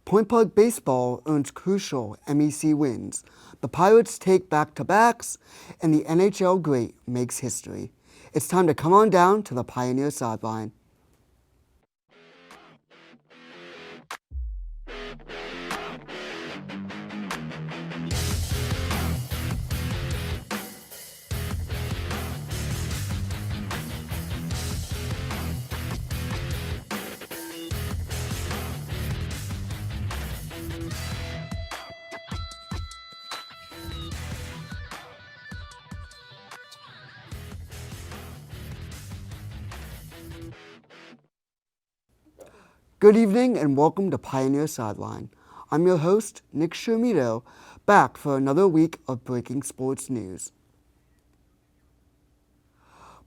Point Park Baseball earns crucial MEC wins. The Pirates take back-to-backs, and the NHL great makes history. It's time to come on down to the Pioneer Sideline. Good evening and welcome to Pioneer Sideline. I'm your host, Nick Shermito, back for another week of breaking sports news.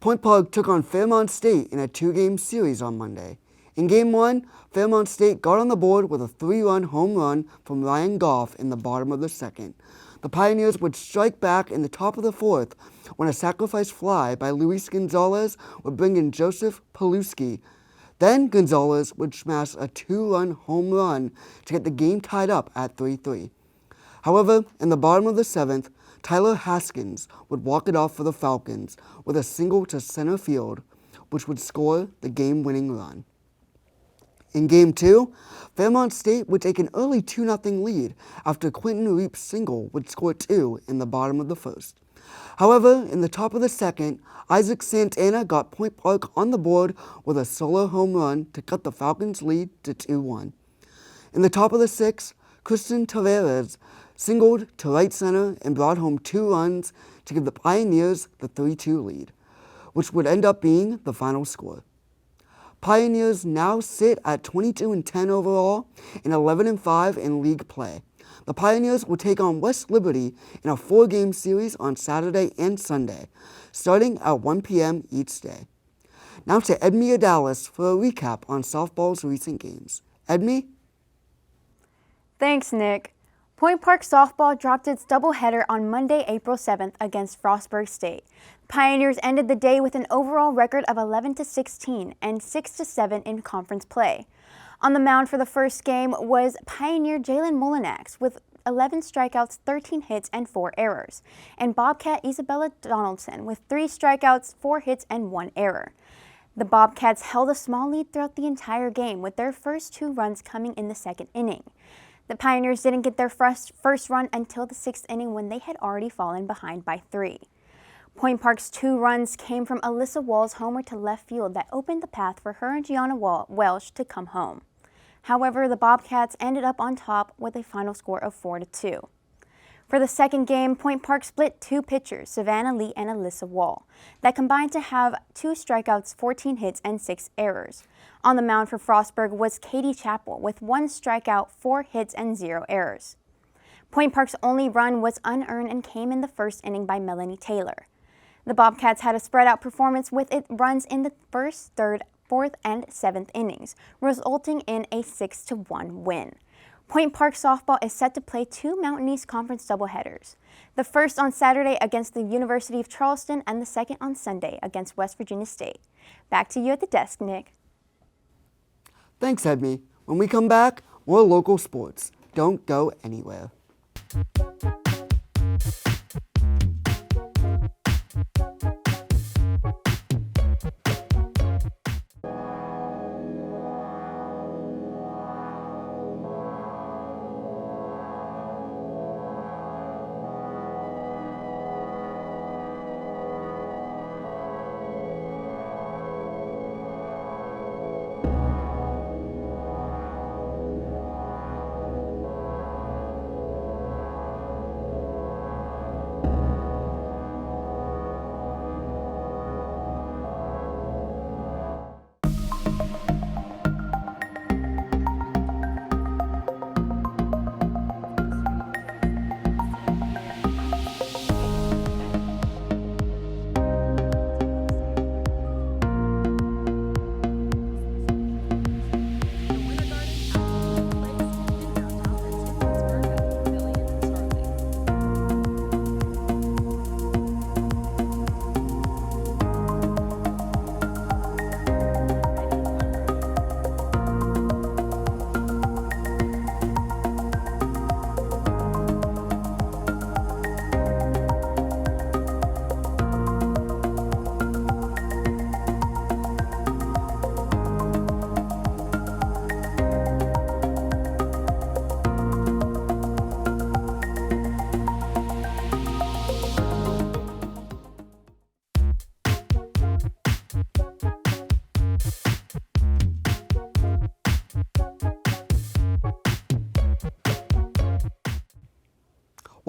Point Park took on Fairmont State in a two-game series on Monday. In Game 1, Fairmont State got on the board with a 3-run home run from Ryan Goff in the bottom of the second. The Pioneers would strike back in the top of the fourth when a sacrifice fly by Luis Gonzalez would bring in Joseph Paluski. Then Gonzalez would smash a 2-run home run to get the game tied up at 3-3. However, in the bottom of the seventh, Tyler Haskins would walk it off for the Falcons with a single to center field, which would score the game-winning run. In Game 2, Fairmont State would take an early 2-0 lead after Quentin Reap's single would score 2 in the bottom of the first. However, in the top of the second, Isaac Santana got Point Park on the board with a solo home run to cut the Falcons' lead to 2-1. In the top of the sixth, Christian Tavares singled to right center and brought home 2 runs to give the Pioneers the 3-2 lead, which would end up being the final score. Pioneers now sit at 22-10 overall and 11-5 in league play. The Pioneers will take on West Liberty in a 4-game series on Saturday and Sunday, starting at 1 p.m. each day. Now to Edmie Adalis for a recap on softball's recent games. Edmie? Thanks, Nick. Point Park softball dropped its doubleheader on Monday, April 7th against Frostburg State. Pioneers ended the day with an overall record of 11-16 and 6-7 in conference play. On the mound for the first game was Pioneer Jalen Molinax with 11 strikeouts, 13 hits, and 4 errors, and Bobcat Isabella Donaldson with 3 strikeouts, 4 hits, and 1 error. The Bobcats held a small lead throughout the entire game, with their first 2 runs coming in the second inning. The Pioneers didn't get their first run until the 6th inning when they had already fallen behind by 3. Point Park's 2 runs came from Alyssa Wall's homer to left field that opened the path for her and Gianna Welsh to come home. However, the Bobcats ended up on top with a final score of 4-2. For the second game, Point Park split 2 pitchers, Savannah Lee and Alyssa Wall, that combined to have 2 strikeouts, 14 hits, and 6 errors. On the mound for Frostburg was Katie Chappell with 1 strikeout, 4 hits, and 0 errors. Point Park's only run was unearned and came in the first inning by Melanie Taylor. The Bobcats had a spread-out performance with it runs in the first, third, 4th, and 7th innings, resulting in a 6-1 win. Point Park softball is set to play 2 Mountain East Conference doubleheaders, the first on Saturday against the University of Charleston and the second on Sunday against West Virginia State. Back to you at the desk, Nick. Thanks, Edmie. When we come back, more local sports. Don't go anywhere.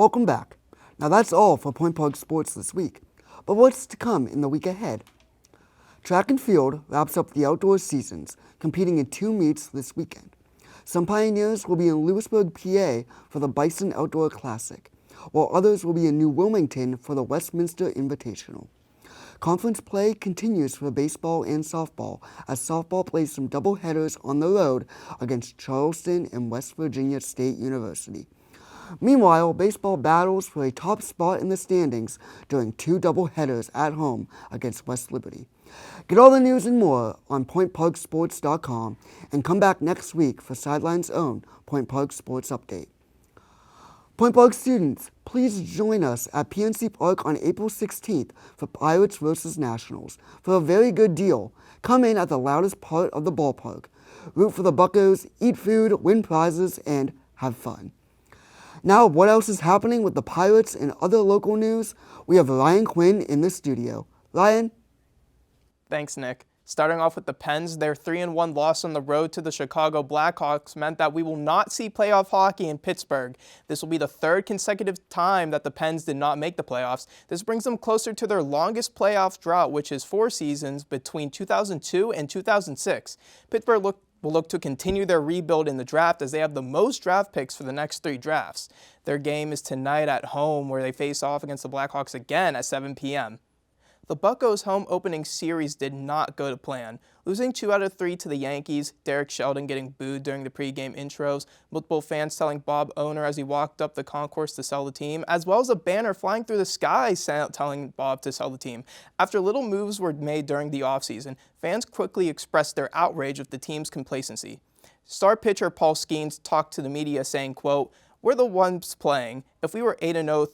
Welcome back. Now that's all for Point Park Sports this week. But what's to come in the week ahead? Track and field wraps up the outdoor seasons, competing in 2 meets this weekend. Some Pioneers will be in Lewisburg, PA for the Bison Outdoor Classic, while others will be in New Wilmington for the Westminster Invitational. Conference play continues for baseball and softball as softball plays some doubleheaders on the road against Charleston and West Virginia State University. Meanwhile, baseball battles for a top spot in the standings during 2 doubleheaders at home against West Liberty. Get all the news and more on PointParkSports.com and come back next week for Sideline's own Point Park Sports Update. Point Park students, please join us at PNC Park on April 16th for Pirates vs. Nationals for a very good deal. Come in at the loudest part of the ballpark. Root for the Buccos, eat food, win prizes, and have fun. Now, what else is happening with the Pirates and other local news? We have Ryan Quinn in the studio. Ryan? Thanks, Nick. Starting off with the Pens, their 3-1 loss on the road to the Chicago Blackhawks meant that we will not see playoff hockey in Pittsburgh. This will be the 3rd consecutive time that the Pens did not make the playoffs. This brings them closer to their longest playoff drought, which is 4 seasons between 2002 and 2006. Pittsburgh will look to continue their rebuild in the draft as they have the most draft picks for the next 3 drafts. Their game is tonight at home, where they face off against the Blackhawks again at 7 p.m. The Buccos' home opening series did not go to plan. Losing 2 out of 3 to the Yankees, Derek Sheldon getting booed during the pregame intros, multiple fans telling Bob Owner as he walked up the concourse to sell the team, as well as a banner flying through the sky telling Bob to sell the team. After little moves were made during the offseason, fans quickly expressed their outrage with the team's complacency. Star pitcher Paul Skeens talked to the media saying, quote, "We're the ones playing. If we were 8-0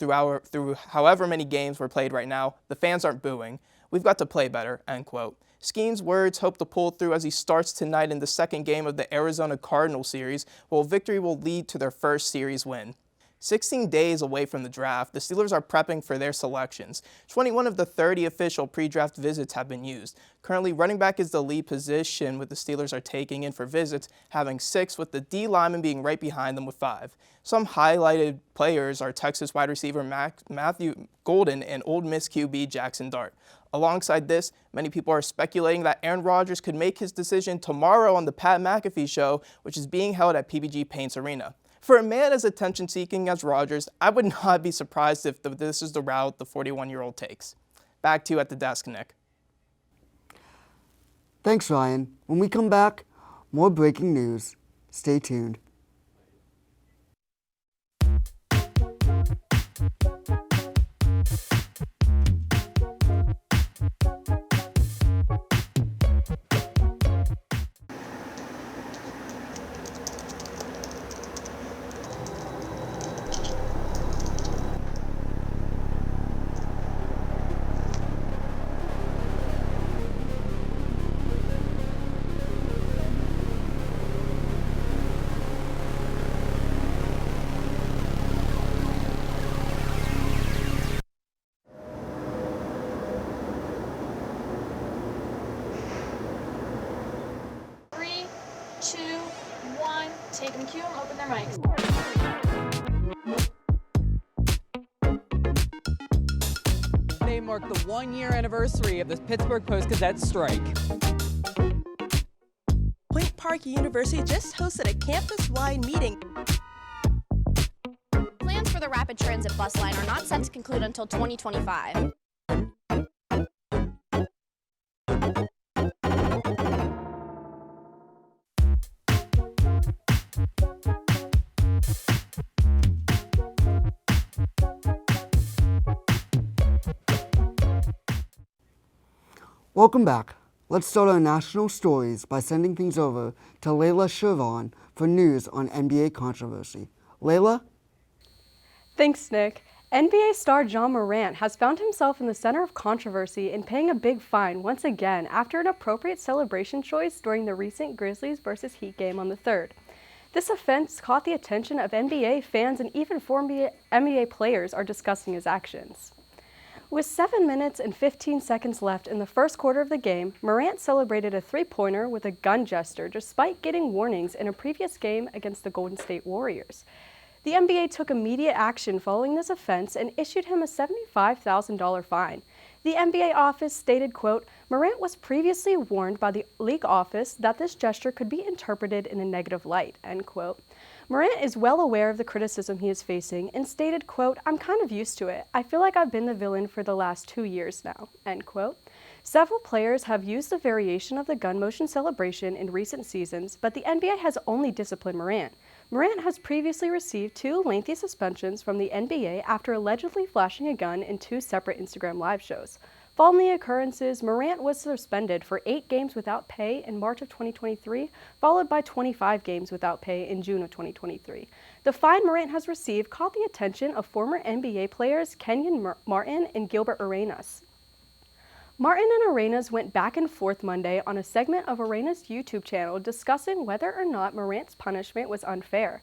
through however many games were played right now, the fans aren't booing. We've got to play better," end quote. Skeens' words hope to pull through as he starts tonight in the 2nd game of the Arizona Cardinals series, while victory will lead to their first series win. 16 days away from the draft, the Steelers are prepping for their selections. 21 of the 30 official pre-draft visits have been used. Currently, running back is the lead position with the Steelers are taking in for visits, having 6, with the D lineman being right behind them with 5. Some highlighted players are Texas wide receiver Matthew Golden and Ole Miss QB Jackson Dart. Alongside this, many people are speculating that Aaron Rodgers could make his decision tomorrow on the Pat McAfee Show, which is being held at PPG Paints Arena. For a man as attention-seeking as Rodgers, I would not be surprised if this is the route the 41-year-old takes. Back to you at the desk, Nick. Thanks, Ryan. When we come back, more breaking news. Stay tuned. Take them, cue them, open their mics. Today marked the 1-year anniversary of the Pittsburgh Post-Gazette strike. Point Park University just hosted a campus-wide meeting. Plans for the rapid transit bus line are not set to conclude until 2025. Welcome back. Let's start our national stories by sending things over to Layla Shervan for news on NBA controversy. Layla? Thanks, Nick. NBA star John Morant has found himself in the center of controversy in paying a big fine once again after an appropriate celebration choice during the recent Grizzlies vs. Heat game on the 3rd. This offense caught the attention of NBA fans, and even former NBA players are discussing his actions. With 7 minutes and 15 seconds left in the first quarter of the game, Morant celebrated a three-pointer with a gun gesture despite getting warnings in a previous game against the Golden State Warriors. The NBA took immediate action following this offense and issued him a $75,000 fine. The NBA office stated, quote, Morant was previously warned by the league office that this gesture could be interpreted in a negative light, end quote. Morant is well aware of the criticism he is facing and stated, quote, I'm kind of used to it. I feel like I've been the villain for the last 2 years now, end quote. Several players have used the variation of the gun motion celebration in recent seasons, but the NBA has only disciplined Morant. Morant has previously received 2 lengthy suspensions from the NBA after allegedly flashing a gun in 2 separate Instagram live shows. Following the occurrences, Morant was suspended for 8 games without pay in March of 2023, followed by 25 games without pay in June of 2023. The fine Morant has received caught the attention of former NBA players Kenyon Martin and Gilbert Arenas. Martin and Arenas went back and forth Monday on a segment of Arenas' YouTube channel discussing whether or not Morant's punishment was unfair.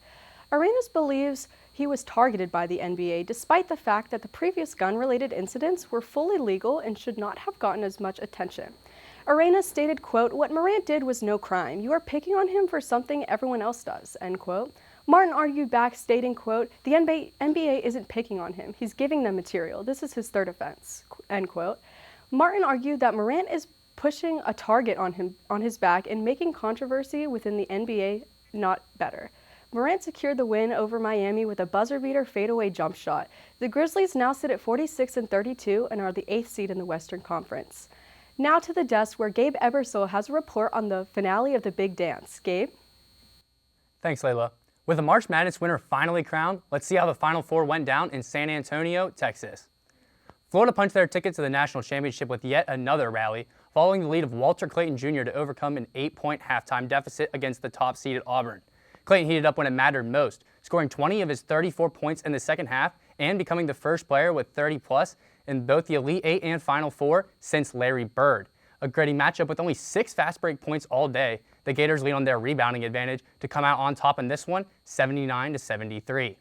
Arenas believes he was targeted by the NBA despite the fact that the previous gun-related incidents were fully legal and should not have gotten as much attention. Arenas stated, quote, what Morant did was no crime. You are picking on him for something everyone else does, end quote. Martin argued back, stating, quote, the NBA isn't picking on him. He's giving them material. This is his 3rd offense, end quote. Martin argued that Morant is pushing a target on his back and making controversy within the NBA not better. Morant secured the win over Miami with a buzzer-beater fadeaway jump shot. The Grizzlies now sit at 46-32 and are the 8th seed in the Western Conference. Now to the desk where Gabe Ebersole has a report on the finale of the Big Dance. Gabe? Thanks, Layla. With the March Madness winner finally crowned, let's see how the Final Four went down in San Antonio, Texas. Florida punched their ticket to the national championship with yet another rally, following the lead of Walter Clayton Jr. to overcome an 8-point halftime deficit against the top-seeded Auburn. Clayton heated up when it mattered most, scoring 20 of his 34 points in the second half and becoming the first player with 30-plus in both the Elite Eight and Final Four since Larry Bird. A gritty matchup with only 6 fast break points all day, the Gators lead on their rebounding advantage to come out on top in this one, 79-73.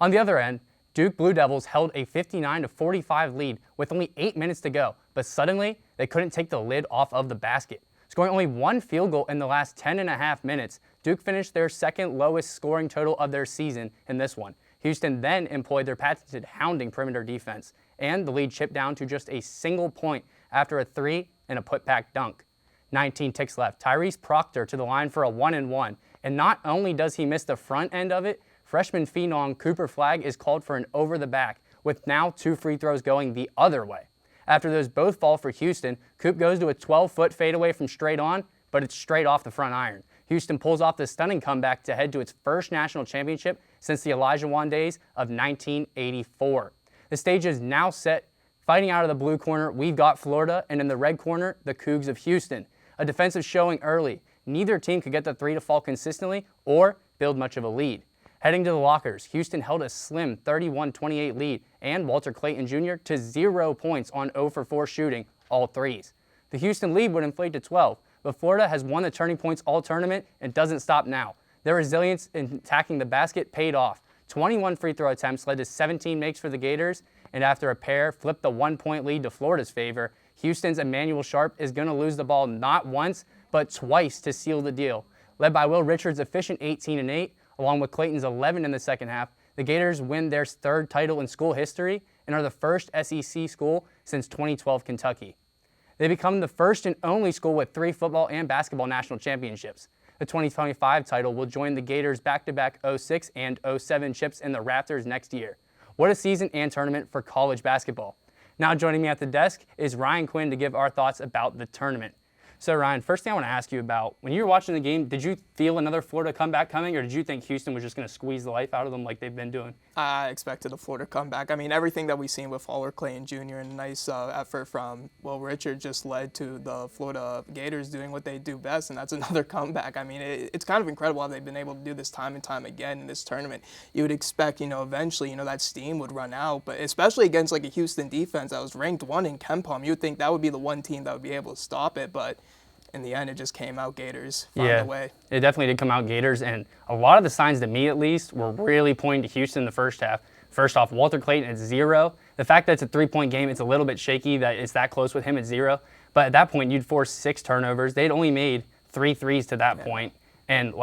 On the other end, Duke Blue Devils held a 59-45 lead with only 8 minutes to go, but suddenly they couldn't take the lid off of the basket. Scoring only 1 field goal in the last 10.5 minutes, Duke finished their 2nd lowest scoring total of their season in this one. Houston then employed their patented hounding perimeter defense, and the lead chipped down to just a single point after a 3 and a put-back dunk. 19 ticks left. Tyrese Proctor to the line for a 1-and-1, and not only does he miss the front end of it, freshman phenom Cooper Flagg is called for an over-the-back, with now 2 free throws going the other way. After those both fall for Houston, Coop goes to a 12-foot fadeaway from straight on, but it's straight off the front iron. Houston pulls off the stunning comeback to head to its first national championship since the Elijah Wan days of 1984. The stage is now set. Fighting out of the blue corner, we've got Florida, and in the red corner, the Cougs of Houston. A defensive showing early. Neither team could get the 3 to fall consistently or build much of a lead. Heading to the lockers, Houston held a slim 31-28 lead and Walter Clayton Jr. to 0 points on 0 for 4 shooting, all threes. The Houston lead would inflate to 12, but Florida has won the Turning Points All-Tournament and doesn't stop now. Their resilience in attacking the basket paid off. 21 free throw attempts led to 17 makes for the Gators, and after a pair flipped the 1-point lead to Florida's favor, Houston's Emmanuel Sharp is going to lose the ball not once, but twice to seal the deal. Led by Will Richards' efficient 18-8, along with Clayton's 11 in the second half, the Gators win their 3rd title in school history and are the first SEC school since 2012 Kentucky. They become the first and only school with 3 football and basketball national championships. The 2025 title will join the Gators' back-to-back 06 and 07 chips in the Raptors next year. What a season and tournament for college basketball. Now joining me at the desk is Ryan Quinn to give our thoughts about the tournament. So Ryan, first thing I want to ask you about, when you were watching the game, did you feel another Florida comeback coming, or did you think Houston was just going to squeeze the life out of them like they've been doing? I expected a Florida comeback. I mean, everything that we've seen with Walter Clayton Jr. and a nice effort from Will Richards just led to the Florida Gators doing what they do best, and that's another comeback. I mean, it's kind of incredible how they've been able to do this time and time again in this tournament. You would expect, eventually, that steam would run out, but especially against like a Houston defense that was ranked 1 in KenPom, you would think that would be the one team that would be able to stop it, but in the end, it just came out Gators found a way. It definitely did come out Gators, and a lot of the signs to me, at least, were really pointing to Houston in the first half. First off, Walter Clayton at 0. The fact that it's a 3-point game, it's a little bit shaky that it's that close with him at 0. But at that point, you'd force 6 turnovers. They'd only made 3 threes to that point. And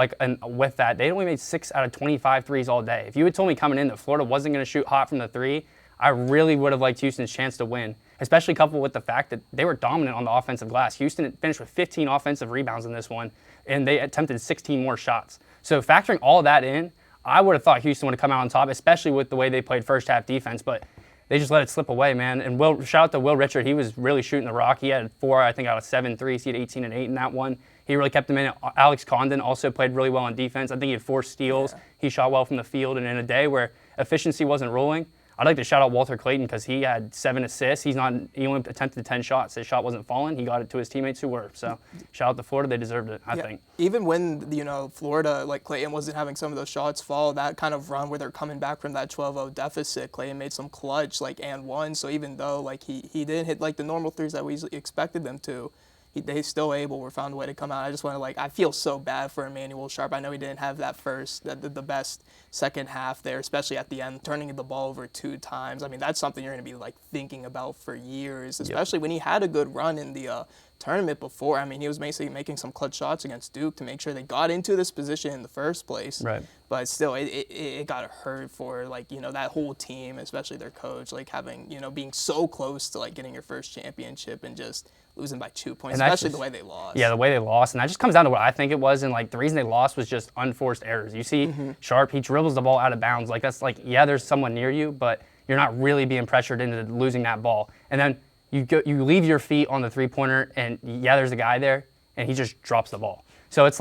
with that, they only made 6 out of 25 threes all day. If you had told me coming in that Florida wasn't going to shoot hot from the three, I really would have liked Houston's chance to win, especially coupled with the fact that they were dominant on the offensive glass. Houston finished with 15 offensive rebounds in this one, and they attempted 16 more shots. So factoring all that in, I would have thought Houston would have come out on top, especially with the way they played first half defense, but they just let it slip away, man. And shout out to Will Richard. He was really shooting the rock. He had 4, I think, out of 7 threes. He had 18 and 8 in that one. He really kept them in it. Alex Condon also played really well on defense. I think he had 4 steals. Yeah. He shot well from the field. And in a day where efficiency wasn't rolling, I'd like to shout out Walter Clayton because he had 7 assists. He only attempted 10 shots. His shot wasn't falling. He got it to his teammates who were. So shout out to Florida. They deserved it, I think. Even when, Florida, like Clayton wasn't having some of those shots fall, that kind of run where they're coming back from that 12-0 deficit, Clayton made some clutch, and one. So even though, he didn't hit, the normal threes that we expected them to, they still found a way to come out. I just want to, I feel so bad for Emmanuel Sharp. I know he didn't have that the best second half there, especially at the end, turning the ball over 2 times. I mean, that's something you're going to be, thinking about for years, especially when he had a good run in the tournament before. I mean, he was basically making some clutch shots against Duke to make sure they got into this position in the first place. Right. But still, it got hurt for, that whole team, especially their coach, having, being so close to, getting your first championship and just losing by 2 points, especially the way they lost. Yeah, the way they lost. And that just comes down to what I think it was. And, the reason they lost was just unforced errors. You see Sharp, he dribbles the ball out of bounds. There's someone near you, but you're not really being pressured into losing that ball. And then you leave your feet on the three-pointer, and there's a guy there, and he just drops the ball. So it's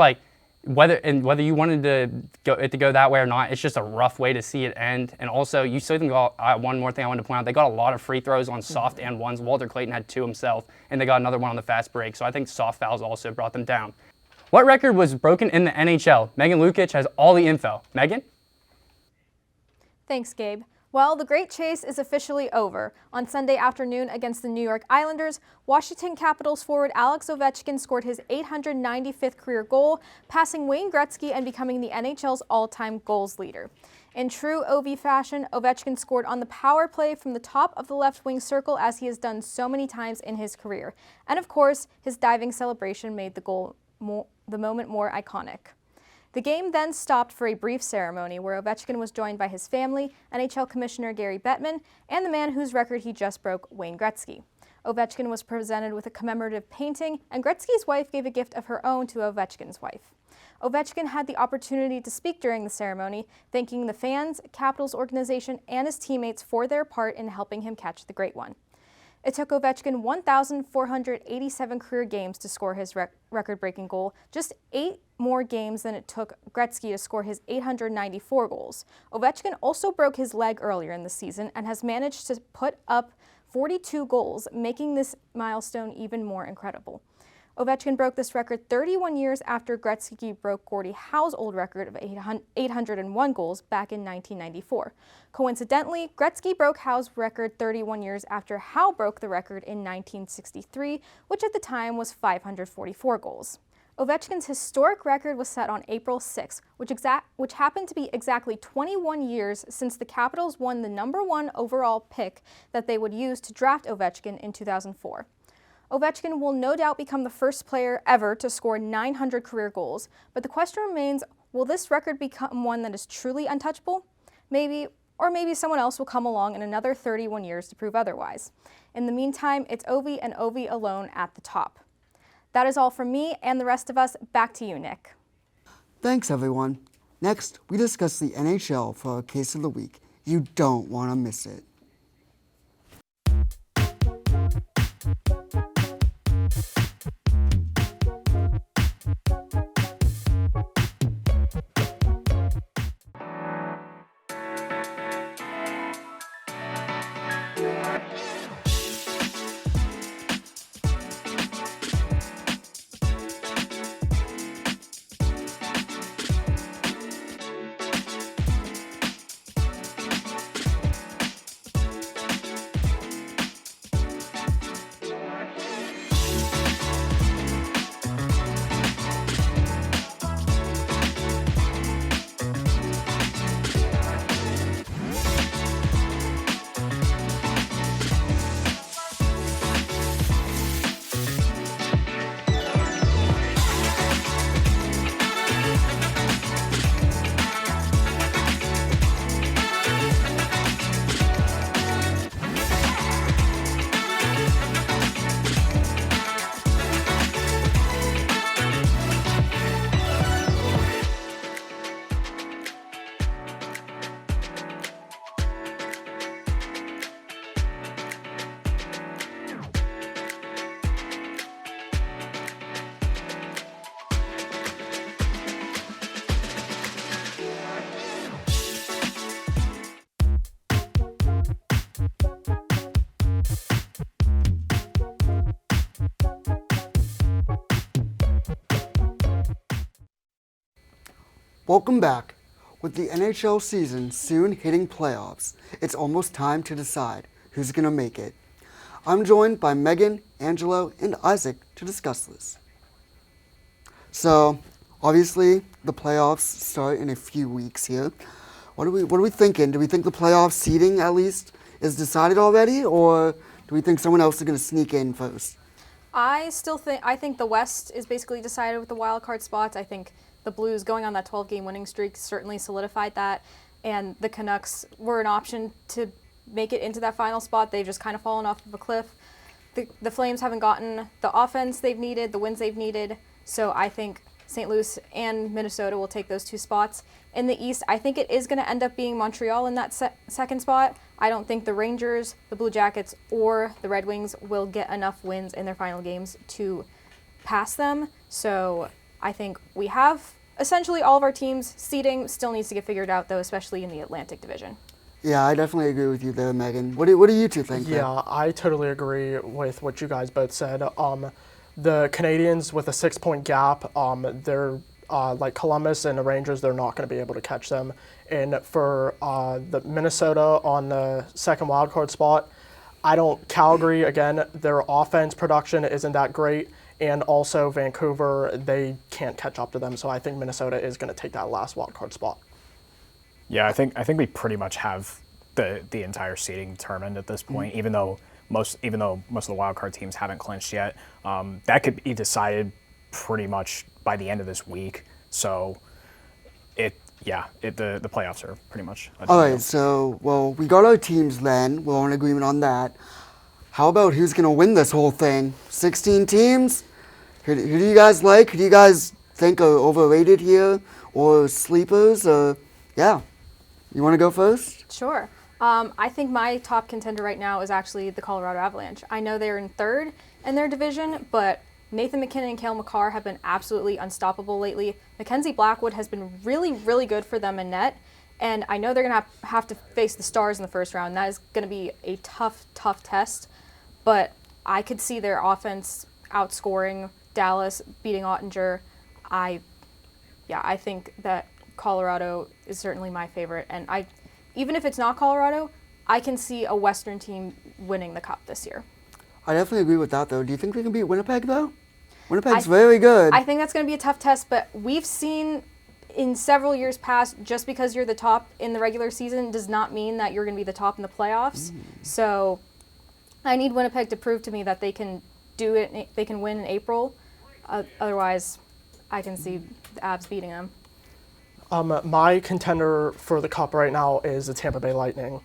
whether you wanted to go that way or not, it's just a rough way to see it end. And also, you see them go. One more thing I wanted to point out: they got a lot of free throws on soft and ones. Walter Clayton had 2 himself, and they got another one on the fast break. So I think soft fouls also brought them down. What record was broken in the NHL? Megan Lukic has all the info. Megan? Thanks, Gabe. Well, the Great Chase is officially over. On Sunday afternoon against the New York Islanders, Washington Capitals forward Alex Ovechkin scored his 895th career goal, passing Wayne Gretzky and becoming the NHL's all-time goals leader. In true OV fashion, Ovechkin scored on the power play from the top of the left wing circle as he has done so many times in his career. And of course, his diving celebration made the moment more iconic. The game then stopped for a brief ceremony where Ovechkin was joined by his family, NHL Commissioner Gary Bettman, and the man whose record he just broke, Wayne Gretzky. Ovechkin was presented with a commemorative painting, and Gretzky's wife gave a gift of her own to Ovechkin's wife. Ovechkin had the opportunity to speak during the ceremony, thanking the fans, Capitals organization, and his teammates for their part in helping him catch the Great One. It took Ovechkin 1,487 career games to score his record-breaking goal, just 8 more games than it took Gretzky to score his 894 goals. Ovechkin also broke his leg earlier in the season and has managed to put up 42 goals, making this milestone even more incredible. Ovechkin broke this record 31 years after Gretzky broke Gordie Howe's old record of 801 goals back in 1994. Coincidentally, Gretzky broke Howe's record 31 years after Howe broke the record in 1963, which at the time was 544 goals. Ovechkin's historic record was set on April 6, which happened to be exactly 21 years since the Capitals won the #1 overall pick that they would use to draft Ovechkin in 2004. Ovechkin will no doubt become the first player ever to score 900 career goals, but the question remains, will this record become one that is truly untouchable? Maybe, or maybe someone else will come along in another 31 years to prove otherwise. In the meantime, it's Ovi and Ovi alone at the top. That is all from me and the rest of us. Back to you, Nick. Thanks, everyone. Next, we discuss the NHL for our Case of the Week. You don't want to miss it. Welcome back. With the NHL season soon hitting playoffs, it's almost time to decide who's going to make it. I'm joined by Megan, Angelo, and Isaac to discuss this. So, obviously, the playoffs start in a few weeks here. What are we thinking? Do we think the playoff seeding, at least, is decided already, or do we think someone else is going to sneak in first? I think the West is basically decided with the wild card spots. I think the Blues going on that 12-game winning streak certainly solidified that, and the Canucks were an option to make it into that final spot. They've just kind of fallen off of a cliff. The Flames haven't gotten the offense they've needed, the wins they've needed, so I think St. Louis and Minnesota will take those 2 spots. In the East, I think it is going to end up being Montreal in that second spot. I don't think the Rangers, the Blue Jackets, or the Red Wings will get enough wins in their final games to pass them. So I think we have essentially all of our teams. Seeding still needs to get figured out, though, especially in the Atlantic Division. Yeah, I definitely agree with you there, Megan. What do you two think? Yeah, I totally agree with what you guys both said. The Canadians with a 6-point gap, they're like Columbus and the Rangers, they're not going to be able to catch them. And for the Minnesota on the second wildcard spot, Calgary, again, their offense production isn't that great. And also Vancouver, they can't catch up to them. So I think Minnesota is going to take that last wildcard spot. Yeah, I think we pretty much have the entire seeding determined at this point, even though most of the wild card teams haven't clinched yet. That could be decided pretty much by the end of this week. So the playoffs are pretty much a All right, so, we got our teams then. We're all in agreement on that. How about who's going to win this whole thing? 16 teams? Who do you guys like? Who do you guys think are overrated here? Or sleepers? Yeah. You want to go first? Sure. I think my top contender right now is actually the Colorado Avalanche. I know they're in third in their division, but Nathan McKinnon and Cale Makar have been absolutely unstoppable lately. Mackenzie Blackwood has been really, really good for them in net, and I know they're going to have to face the Stars in the first round. That is going to be a tough, tough test, but I could see their offense outscoring Dallas, beating Ottinger. I think that Colorado is certainly my favorite, and even if it's not Colorado, I can see a Western team winning the Cup this year. I definitely agree with that, though. Do you think they can beat Winnipeg, though? Winnipeg's very good. I think that's going to be a tough test, but we've seen in several years past, just because you're the top in the regular season does not mean that you're going to be the top in the playoffs. So I need Winnipeg to prove to me that they can do it. They can win in April. Otherwise, I can see the Avs beating them. My contender for the Cup right now is the Tampa Bay Lightning.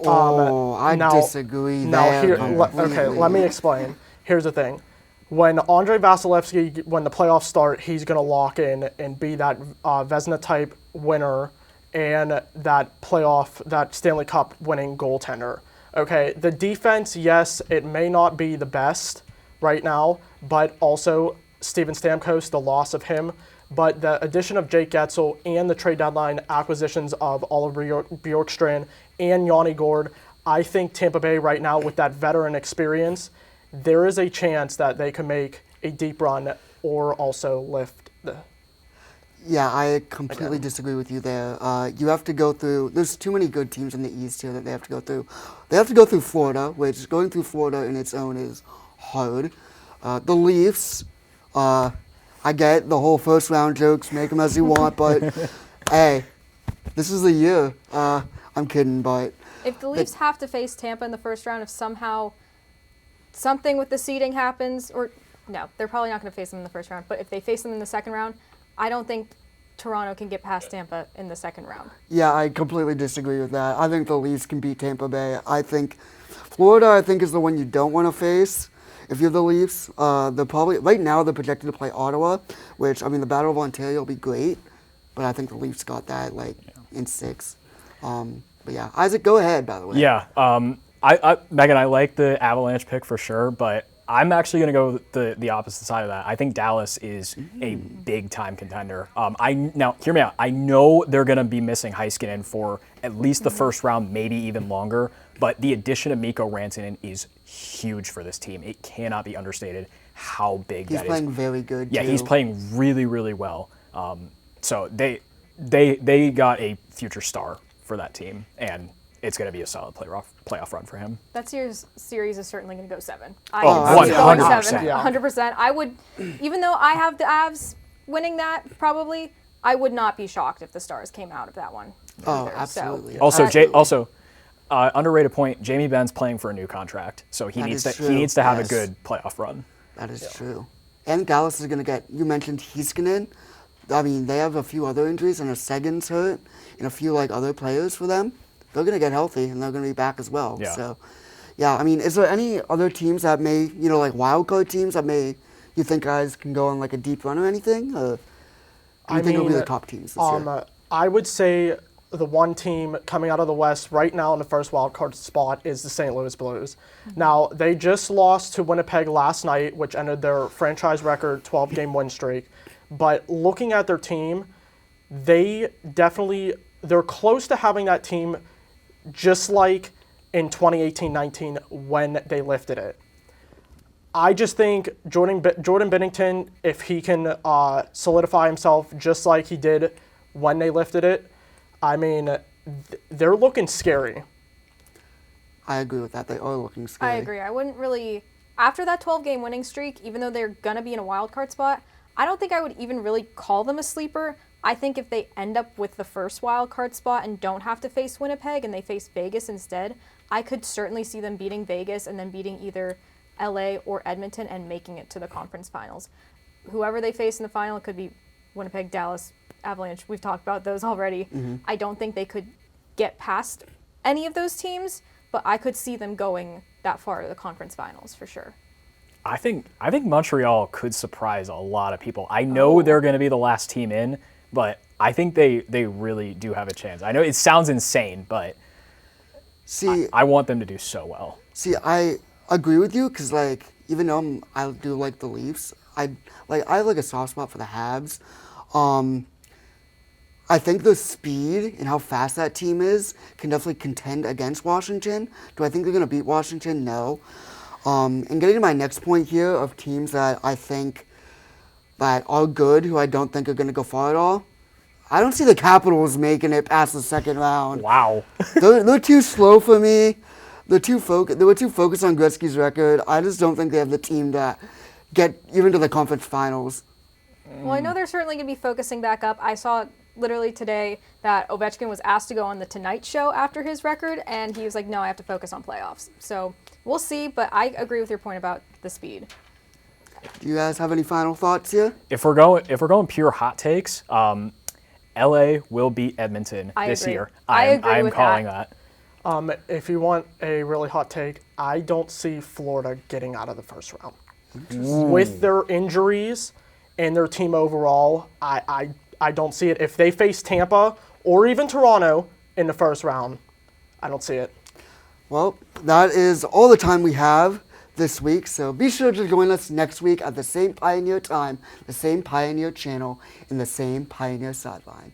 I disagree there. Let me explain. Here's the thing. When Andre Vasilevsky, when the playoffs start, he's going to lock in and be that Vezina-type winner and that Stanley Cup winning goaltender. Okay, the defense, yes, it may not be the best right now, but also Steven Stamkos, the loss of him, but the addition of Jake Getzel and the trade deadline acquisitions of Oliver Bjorkstrand and Yanni Gourde, I think Tampa Bay right now with that veteran experience, there is a chance that they can make a deep run or also lift the... Yeah, I completely disagree with you there. You have to go through... There's too many good teams in the East here that they have to go through. They have to go through Florida, which going through Florida in its own is hard. The Leafs... I get the whole first round jokes, make them as you want, but hey, this is the year. I'm kidding, but... If the Leafs have to face Tampa in the first round, if somehow something with the seeding happens, or no, they're probably not going to face them in the first round, but if they face them in the second round, I don't think Toronto can get past Tampa in the second round. Yeah, I completely disagree with that. I think the Leafs can beat Tampa Bay. I think Florida, is the one you don't want to face. If you're the Leafs, they're probably, right now they're projected to play Ottawa, which, the Battle of Ontario will be great, but I think the Leafs got that, in 6. But yeah, Isaac, go ahead, by the way. Yeah, Megan, I like the Avalanche pick for sure, but I'm actually going to go the opposite side of that. I think Dallas is a big-time contender. Now, hear me out. I know they're going to be missing Heiskanen for at least the first round, maybe even longer, but the addition of Mikko Rantanen is huge for this team. It cannot be understated how big that is. He's playing very good, Yeah, too. he's playing really, really well. So they got a future star for that team, and it's going to be a solid playoff run for him. That series is certainly going to go 7. Oh, can see it going 100%. 7, Yeah. 100%. I would, even though I have the Avs winning that probably, I would not be shocked if the Stars came out of that one. Oh, either. absolutely. So, Also, underrated point. Jamie Benn's playing for a new contract, so he needs to have a good playoff run. That is true. And Dallas is going to get, you mentioned Heiskanen. I mean, they have a few other injuries, and a Seguin's hurt, and a few other players for them. They're going to get healthy, and they're going to be back as well. Yeah. So, yeah, I mean, is there any other teams that may, wild card teams that you think guys can go on a deep run or anything? Or do you think it'll be the top teams this year? I would say the one team coming out of the West right now in the first wild card spot is the St. Louis Blues. Now, they just lost to Winnipeg last night, which ended their franchise record 12-game win streak. But looking at their team, they're close to having that team just like in 2018-19 when they lifted it. I just think Jordan Binnington, if he can solidify himself just like he did when they lifted it, I mean, they're looking scary. I agree with that. They are looking scary. I agree. I wouldn't really, after that 12-game winning streak, even though they're going to be in a wild card spot, I don't think I would even really call them a sleeper. I think if they end up with the first wild card spot and don't have to face Winnipeg and they face Vegas instead, I could certainly see them beating Vegas and then beating either LA or Edmonton and making it to the conference finals. Whoever they face in the final, it could be Winnipeg, Dallas, Avalanche. We've talked about those already. Mm-hmm. I don't think they could get past any of those teams, but I could see them going that far to the conference finals for sure. I think Montreal could surprise a lot of people. I know they're going to be the last team in, but I think they really do have a chance. I know it sounds insane, but I want them to do so well. See, I agree with you because even though I do like the Leafs, I have a soft spot for the Habs. I think the speed and how fast that team is can definitely contend against Washington. Do I think they're going to beat Washington? No. And getting to my next point here of teams that I think that are good, who I don't think are going to go far at all, I don't see the Capitals making it past the second round. Wow. They're too slow for me. They were too focused on Gretzky's record. I just don't think they have the team to get even to the conference finals. Well, I know they're certainly going to be focusing back up. I saw literally today that Ovechkin was asked to go on the Tonight Show after his record, and he was like, no, I have to focus on playoffs. So we'll see, but I agree with your point about the speed. Do you guys have any final thoughts here? If we're going pure hot takes, LA will beat Edmonton this year. I'm calling that. If you want a really hot take, I don't see Florida getting out of the first round. With their injuries and their team overall, I don't see it. If they face Tampa or even Toronto in the first round, I don't see it. Well, that is all the time we have this week, so be sure to join us next week at the same Pioneer time, the same Pioneer channel, in the same Pioneer Sideline.